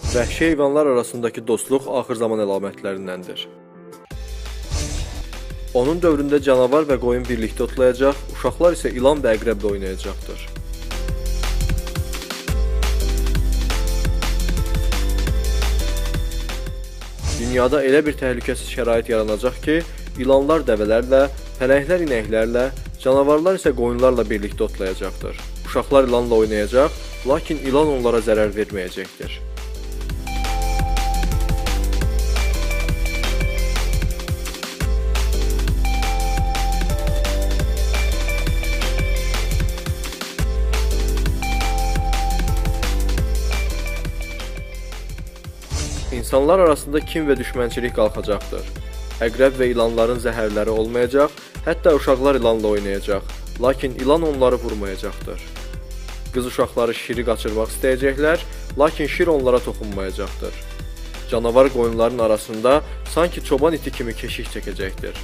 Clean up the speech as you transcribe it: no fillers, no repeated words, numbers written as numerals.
Vəhşi heyvanlar arasındakı dostluq axır zaman əlamətlərindəndir. Onun dövründə canavar və qoyun birlikdə otlayacaq, uşaqlar isə ilan və əqrəblə oynayacaqdır. Dünyada elə bir təhlükəsiz şərait yaranacaq ki, ilanlar dəvələrlə, pələnglər inəklərlə, canavarlar isə qoyunlarla birlikdə otlayacaqdır. Uşaqlar ilanla oynayacaq, lakin ilan onlara zərər verməyəcəkdir. İnsanlar arasında kin və düşmənçilik qalxacaqdır. Əqrəb və ilanların zəhərləri olmayacaq, hətta uşaqlar ilanla oynayacaq, lakin ilan onları vurmayacaqdır. Qız uşaqları şiri qaçırmaq istəyəcəklər, lakin şir onlara toxunmayacaqdır. Canavar qoyunların arasında sanki çoban iti kimi keşik çəkəcəkdir.